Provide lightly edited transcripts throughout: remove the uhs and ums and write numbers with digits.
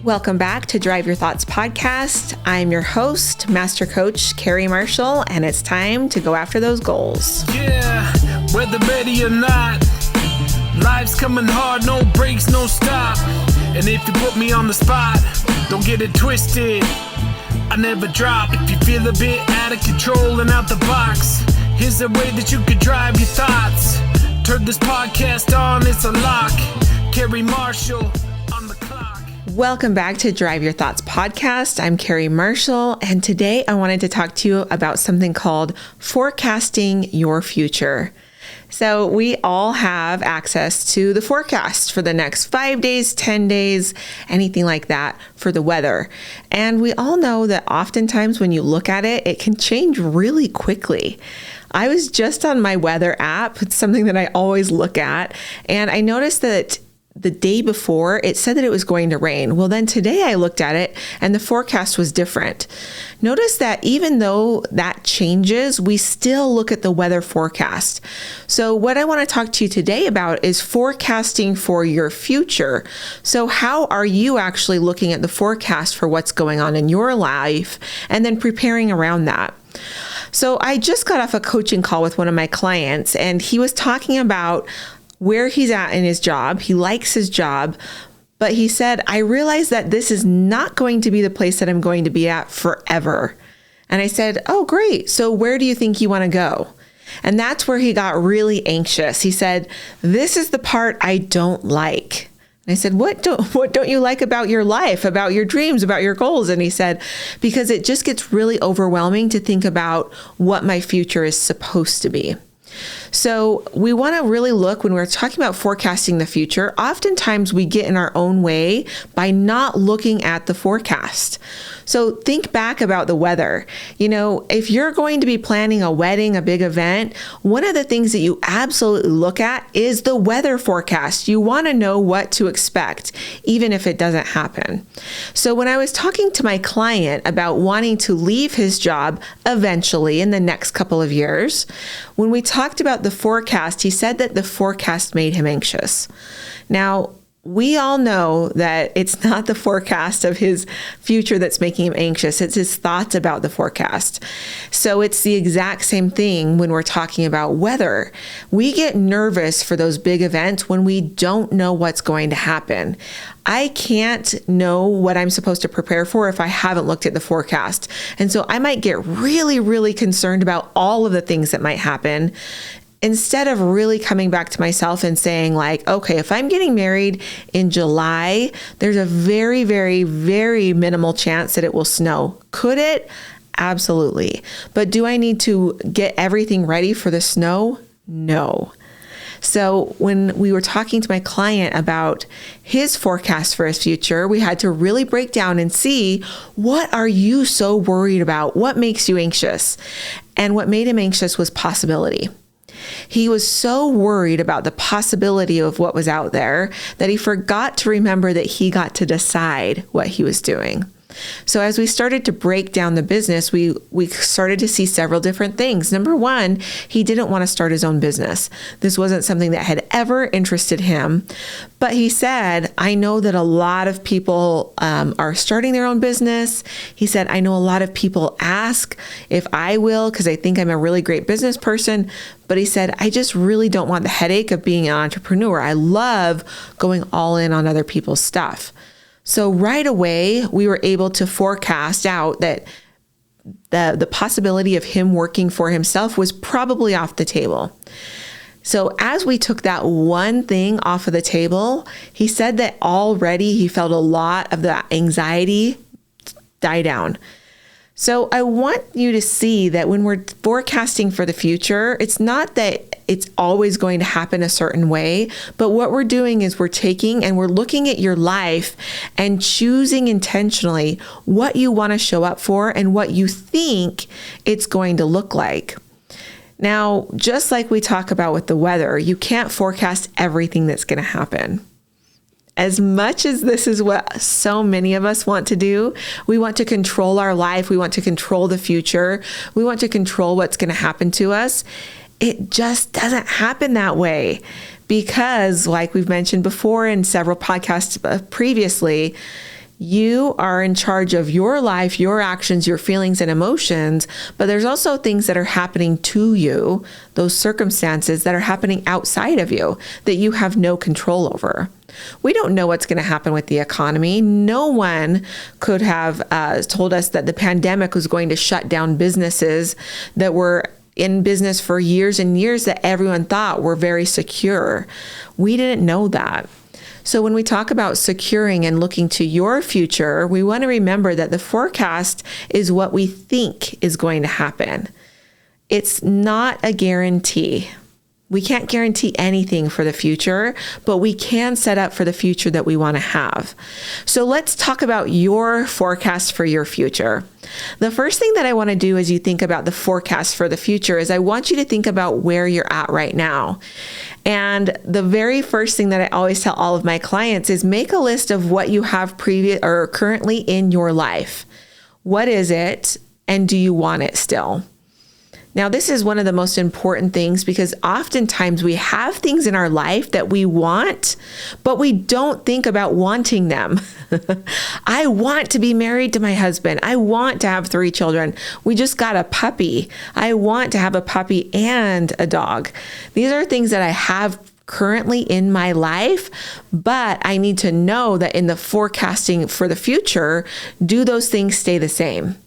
Welcome back to Drive Your Thoughts podcast. I'm your host, Master Coach Carrie Marshall, and it's time to go after those goals. Yeah, whether ready or not, life's coming hard, no breaks, no stop. And if you put me on the spot, don't get it twisted, I never drop. If you feel a bit out of control and out the box, here's a way that you could drive your thoughts. Turn this podcast on, it's a lock. Carrie Marshall on the clock. Welcome back to Drive Your Thoughts podcast. I'm Carrie Marshall, and today I wanted to talk to you about something called forecasting your future. So we all have access to the forecast for the next 5 days, 10 days, anything like that for the weather. And we all know that oftentimes when you look at it, it can change really quickly. I was just on my weather app. It's something that I always look at. And I noticed that the day before, it said that it was going to rain. Well, then today I looked at it and the forecast was different. Notice that even though that changes, we still look at the weather forecast. So what I want to talk to you today about is forecasting for your future. So how are you actually looking at the forecast for what's going on in your life and then preparing around that? So I just got off a coaching call with one of my clients, and he was talking about where he's at in his job. He likes his job, but he said, I realize that this is not going to be the place that I'm going to be at forever. And I said, oh, great. So where do you think you want to go? And that's where he got really anxious. He said, this is the part I don't like. And I said, what don't you like about your life, about your dreams, about your goals? And he said, because it just gets really overwhelming to think about what my future is supposed to be. So we want to really look when we're talking about forecasting the future. Oftentimes we get in our own way by not looking at the forecast. So think back about the weather. You know, if you're going to be planning a wedding, a big event, one of the things that you absolutely look at is the weather forecast. You want to know what to expect, even if it doesn't happen. So when I was talking to my client about wanting to leave his job eventually in the next couple of years, when we talked about the forecast, he said that the forecast made him anxious. Now, we all know that it's not the forecast of his future that's making him anxious. It's his thoughts about the forecast. So it's the exact same thing when we're talking about weather. We get nervous for those big events when we don't know what's going to happen. I can't know what I'm supposed to prepare for if I haven't looked at the forecast. And so I might get really, really concerned about all of the things that might happen, instead of really coming back to myself and saying like, okay, if I'm getting married in July, there's a very, very, very minimal chance that it will snow. Could it? Absolutely. But do I need to get everything ready for the snow? No. So when we were talking to my client about his forecast for his future, we had to really break down and see, what are you so worried about? What makes you anxious? And what made him anxious was possibility. He was so worried about the possibility of what was out there that he forgot to remember that he got to decide what he was doing. So as we started to break down the business, we started to see several different things. Number one, he didn't want to start his own business. This wasn't something that had ever interested him. But he said, I know that a lot of people are starting their own business. He said, I know a lot of people ask if I will because they think I'm a really great business person. But he said, I just really don't want the headache of being an entrepreneur. I love going all in on other people's stuff. So right away, we were able to forecast out that the possibility of him working for himself was probably off the table. So as we took that one thing off of the table, he said that already he felt a lot of the anxiety die down. So I want you to see that when we're forecasting for the future, it's not that it's always going to happen a certain way, but what we're doing is we're taking and we're looking at your life and choosing intentionally what you want to show up for and what you think it's going to look like. Now, just like we talk about with the weather, you can't forecast everything that's going to happen. As much as this is what so many of us want to do, we want to control our life. We want to control the future. We want to control what's going to happen to us. It just doesn't happen that way because, like we've mentioned before in several podcasts previously, you are in charge of your life, your actions, your feelings and emotions, but there's also things that are happening to you, those circumstances that are happening outside of you that you have no control over. We don't know what's going to happen with the economy. No one could have told us that the pandemic was going to shut down businesses that were in business for years and years that everyone thought were very secure. We didn't know that. So when we talk about securing and looking to your future, we want to remember that the forecast is what we think is going to happen. It's not a guarantee. We can't guarantee anything for the future, but we can set up for the future that we want to have. So let's talk about your forecast for your future. The first thing that I want to do as you think about the forecast for the future is I want you to think about where you're at right now. And the very first thing that I always tell all of my clients is make a list of what you have currently in your life. What is it, and do you want it still? Now, this is one of the most important things because oftentimes we have things in our life that we want, but we don't think about wanting them. I want to be married to my husband. I want to have 3 children. We just got a puppy. I want to have a puppy and a dog. These are things that I have currently in my life, but I need to know that in the forecasting for the future, do those things stay the same?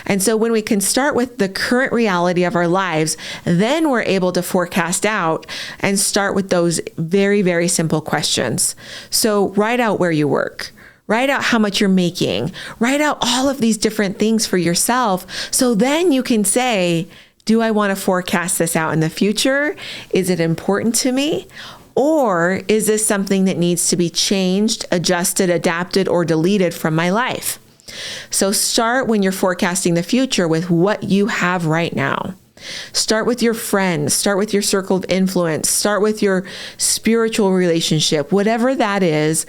And so when we can start with the current reality of our lives, then we're able to forecast out and start with those very, very simple questions. So write out where you work. Write out how much you're making. Write out all of these different things for yourself. So then you can say, do I want to forecast this out in the future? Is it important to me? Or is this something that needs to be changed, adjusted, adapted, or deleted from my life? So start when you're forecasting the future with what you have right now. Start with your friends, start with your circle of influence, start with your spiritual relationship, whatever that is,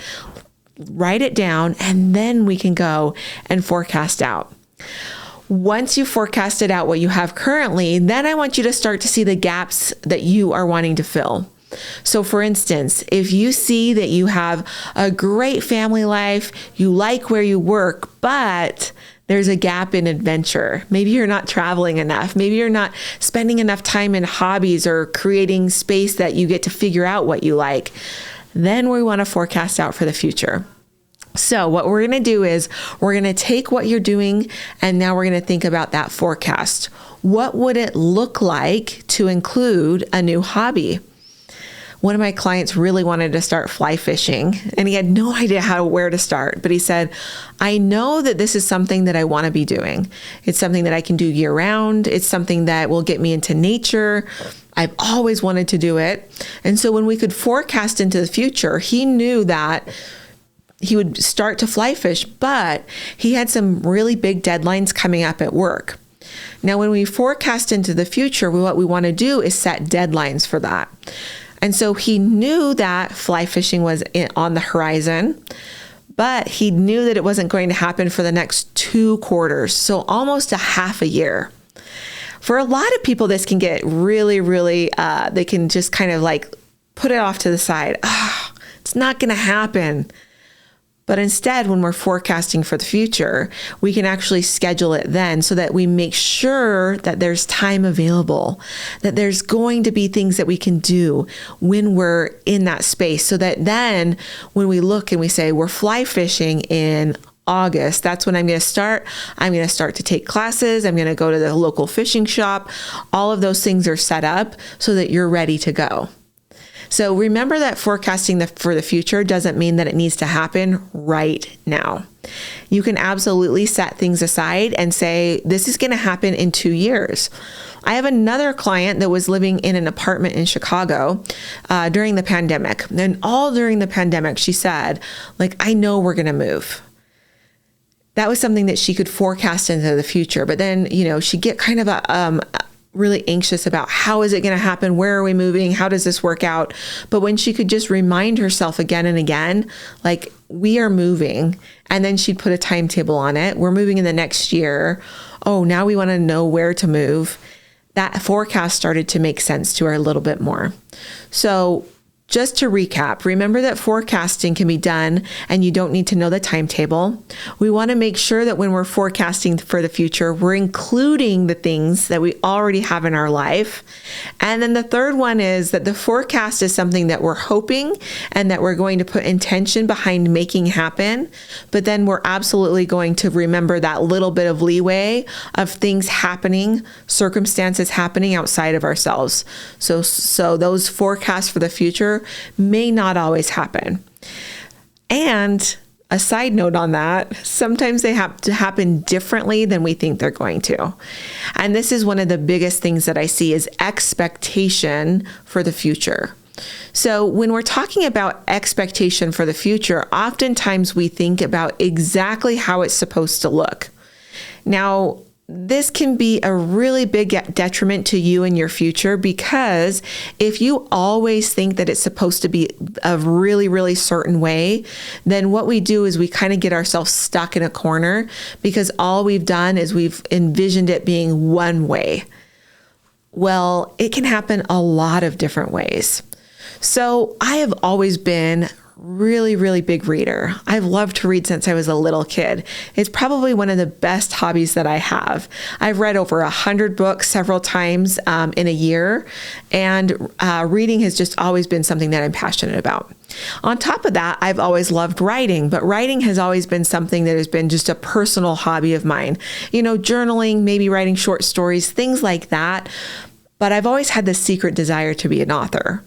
write it down, and then we can go and forecast out. Once you forecasted out what you have currently, then I want you to start to see the gaps that you are wanting to fill. So for instance, if you see that you have a great family life, you like where you work, but there's a gap in adventure. Maybe you're not traveling enough. Maybe you're not spending enough time in hobbies or creating space that you get to figure out what you like. Then we want to forecast out for the future. So what we're going to do is we're going to take what you're doing and now we're going to think about that forecast. What would it look like to include a new hobby? One of my clients really wanted to start fly fishing and he had no idea where to start, but he said, I know that this is something that I want to be doing. It's something that I can do year round. It's something that will get me into nature. I've always wanted to do it. And so when we could forecast into the future, he knew that he would start to fly fish, but he had some really big deadlines coming up at work. Now, when we forecast into the future, what we want to do is set deadlines for that. And so he knew that fly fishing was on the horizon, but he knew that it wasn't going to happen for the next 2 quarters, so almost a half a year. For a lot of people, this can get really, really, they can just kind of like put it off to the side. It's not going to happen. But instead, when we're forecasting for the future, we can actually schedule it then so that we make sure that there's time available, that there's going to be things that we can do when we're in that space. So that then when we look and we say we're fly fishing in August, that's when I'm going to start. I'm going to start to take classes. I'm going to go to the local fishing shop. All of those things are set up so that you're ready to go. So remember that forecasting for the future doesn't mean that it needs to happen right now. You can absolutely set things aside and say, this is going to happen in 2 years. I have another client that was living in an apartment in Chicago during the pandemic. And all during the pandemic, she said, I know we're going to move. That was something that she could forecast into the future. But then, she'd get kind of really anxious about how is it going to happen? Where are we moving? How does this work out? But when she could just remind herself again and again, we are moving, and then she'd put a timetable on it. We're moving in the next year. Oh, now we want to know where to move. That forecast started to make sense to her a little bit more. So Just to recap, remember that forecasting can be done and you don't need to know the timetable. We want to make sure that when we're forecasting for the future, we're including the things that we already have in our life. And then the third one is that the forecast is something that we're hoping and that we're going to put intention behind making happen. But then we're absolutely going to remember that little bit of leeway of things happening, circumstances happening outside of ourselves. So those forecasts for the future may not always happen. And a side note on that, sometimes they have to happen differently than we think they're going to. And this is one of the biggest things that I see is expectation for the future. So when we're talking about expectation for the future, oftentimes we think about exactly how it's supposed to look. Now, this can be a really big detriment to you and your future, because if you always think that it's supposed to be a really, really certain way, then what we do is we kind of get ourselves stuck in a corner, because all we've done is we've envisioned it being one way. Well, it can happen a lot of different ways. So I have always been really, really big reader. I've loved to read since I was a little kid. It's probably one of the best hobbies that I have. I've read over 100 books several times in a year, and reading has just always been something that I'm passionate about. On top of that, I've always loved writing, but writing has always been something that has been just a personal hobby of mine. You know, journaling, maybe writing short stories, things like that. But I've always had this secret desire to be an author.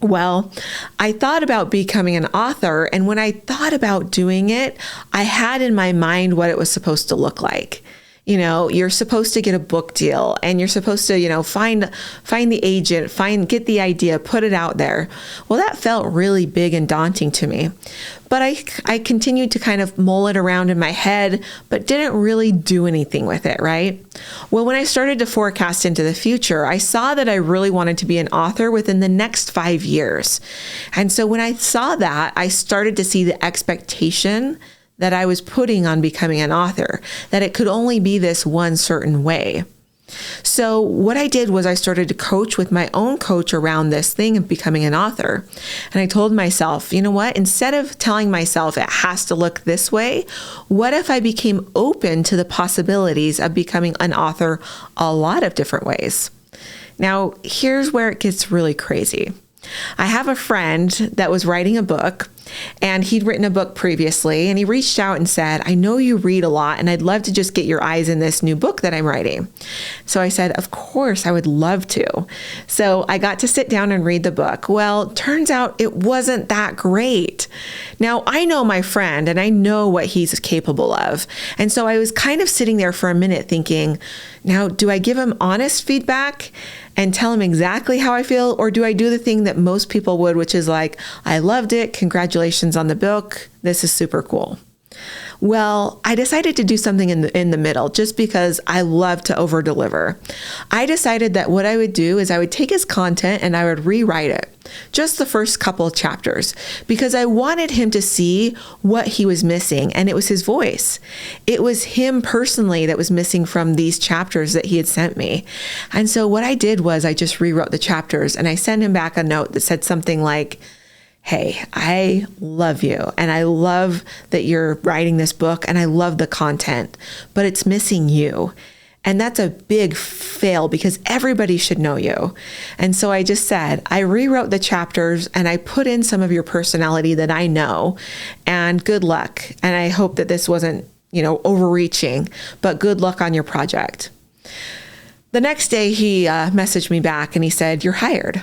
Well, I thought about becoming an author, and when I thought about doing it, I had in my mind what it was supposed to look like. You know, you're supposed to get a book deal, and you're supposed to, find the agent, get the idea, put it out there. Well, that felt really big and daunting to me. But I continued to kind of mull it around in my head, but didn't really do anything with it, right? Well, when I started to forecast into the future, I saw that I really wanted to be an author within the next 5 years. And so when I saw that, I started to see the expectation that I was putting on becoming an author, that it could only be this one certain way. So what I did was I started to coach with my own coach around this thing of becoming an author. And I told myself, you know what, instead of telling myself it has to look this way, what if I became open to the possibilities of becoming an author a lot of different ways? Now, here's where it gets really crazy. I have a friend that was writing a book, and he'd written a book previously, and he reached out and said, I know you read a lot, and I'd love to just get your eyes in this new book that I'm writing. So I said, of course, I would love to. So I got to sit down and read the book. Well, turns out it wasn't that great. Now, I know my friend, and I know what he's capable of. And so I was kind of sitting there for a minute thinking, now, do I give him honest feedback and tell him exactly how I feel? Or do I do the thing that most people would, which is like, I loved it. Congratulations on the book. This is super cool. Well, I decided to do something in the middle, just because I love to over deliver. I decided that what I would do is I would take his content and I would rewrite it, just the first couple of chapters, because I wanted him to see what he was missing, and it was his voice. It was him personally that was missing from these chapters that he had sent me. And so what I did was I just rewrote the chapters, and I sent him back a note that said something like, hey, I love you, and I love that you're writing this book, and I love the content, but it's missing you. And that's a big fail, because everybody should know you. And so I just said, I rewrote the chapters and I put in some of your personality that I know, and good luck. And I hope that this wasn't, overreaching, but good luck on your project. The next day he messaged me back and he said, you're hired.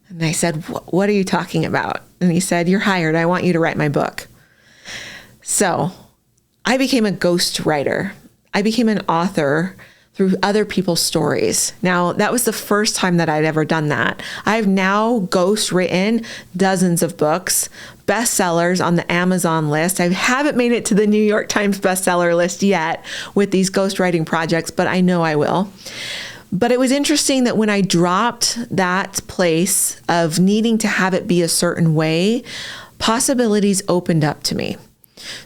And I said, what are you talking about? And he said, you're hired. I want you to write my book. So I became a ghost writer. I became an author through other people's stories. Now, that was the first time that I'd ever done that. I've now ghost written dozens of books, bestsellers on the Amazon list. I haven't made it to the New York Times bestseller list yet with these ghostwriting projects, but I know I will. But it was interesting that when I dropped that place of needing to have it be a certain way, possibilities opened up to me.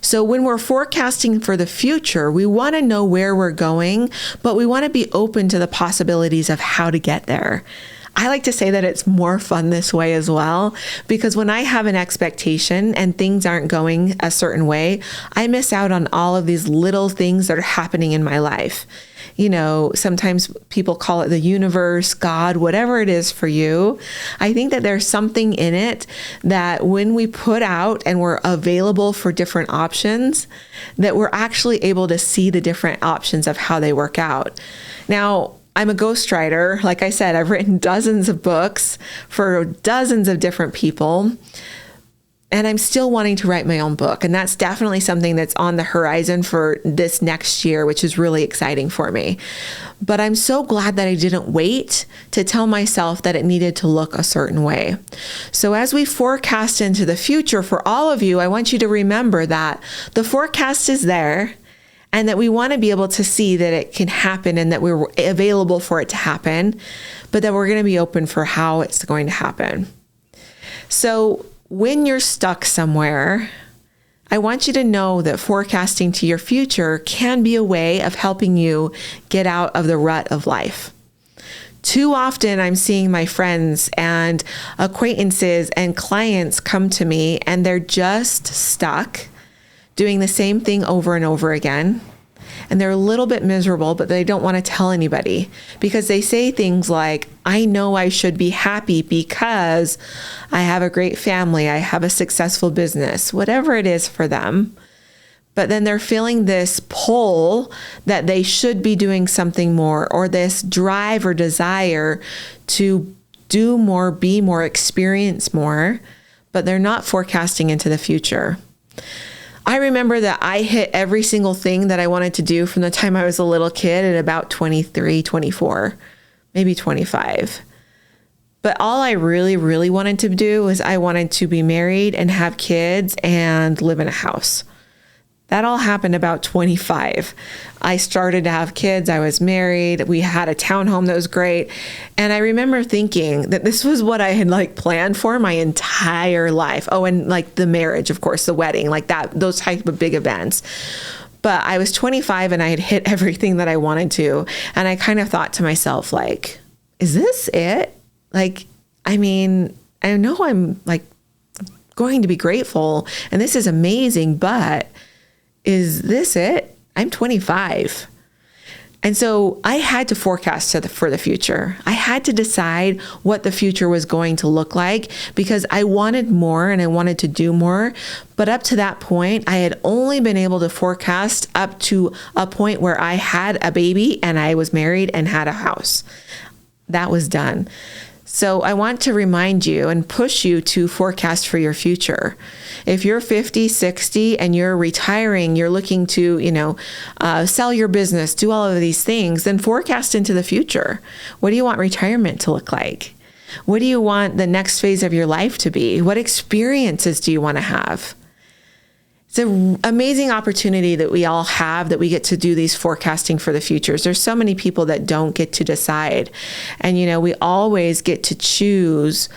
So when we're forecasting for the future, we want to know where we're going, but we want to be open to the possibilities of how to get there. I like to say that it's more fun this way as well, because when I have an expectation and things aren't going a certain way, I miss out on all of these little things that are happening in my life. You know, sometimes people call it the universe, God, whatever it is for you. I think that there's something in it that when we put out and we're available for different options, that we're actually able to see the different options of how they work out. Now, I'm a ghostwriter. Like I said, I've written dozens of books for dozens of different people. And I'm still wanting to write my own book. And that's definitely something that's on the horizon for this next year, which is really exciting for me. But I'm so glad that I didn't wait to tell myself that it needed to look a certain way. So as we forecast into the future for all of you, I want you to remember that the forecast is there and that we want to be able to see that it can happen and that we're available for it to happen, but that we're going to be open for how it's going to happen. So when you're stuck somewhere, I want you to know that forecasting to your future can be a way of helping you get out of the rut of life. Too often I'm seeing my friends and acquaintances and clients come to me and they're just stuck doing the same thing over and over again. And they're a little bit miserable, but they don't want to tell anybody because they say things like, I know I should be happy because I have a great family, I have a successful business, whatever it is for them. But then they're feeling this pull that they should be doing something more, or this drive or desire to do more, be more, experience more, but they're not forecasting into the future. I remember that I hit every single thing that I wanted to do from the time I was a little kid at about 23, 24, maybe 25. But all I really, really wanted to do was I wanted to be married and have kids and live in a house. That all happened about 25. I started to have kids. I was married. We had a townhome that was great. And I remember thinking that this was what I had planned for my entire life. Oh, and the marriage, of course, the wedding, those type of big events. But I was 25 and I had hit everything that I wanted to. And I kind of thought to myself, is this it? I know I'm going to be grateful and this is amazing, but is this it? I'm 25. And so I had to forecast for the future. I had to decide what the future was going to look like because I wanted more and I wanted to do more. But up to that point, I had only been able to forecast up to a point where I had a baby and I was married and had a house. That was done. So I want to remind you and push you to forecast for your future. If you're 50, 60 and you're retiring, you're looking to, sell your business, do all of these things, then forecast into the future. What do you want retirement to look like? What do you want the next phase of your life to be? What experiences do you want to have? It's an amazing opportunity that we all have, that we get to do these forecasting for the futures. There's so many people that don't get to decide. And, we always get to choose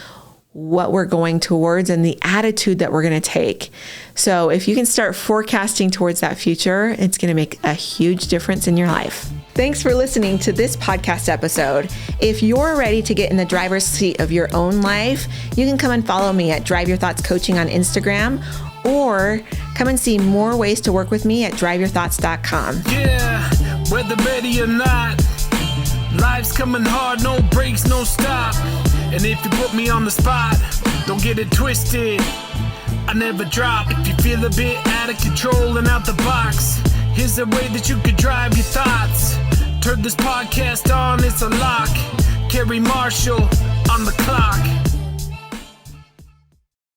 what we're going towards and the attitude that we're going to take. So if you can start forecasting towards that future, it's going to make a huge difference in your life. Thanks for listening to this podcast episode. If you're ready to get in the driver's seat of your own life, you can come and follow me at Drive Your Thoughts Coaching on Instagram, or come and see more ways to work with me at driveyourthoughts.com. Yeah, whether ready or not, life's coming hard, no breaks, no stop. And if you put me on the spot, don't get it twisted, I never drop. If you feel a bit out of control and out the box, here's a way that you could drive your thoughts. Turn this podcast on, it's a lock. Carrie Marshall on the clock.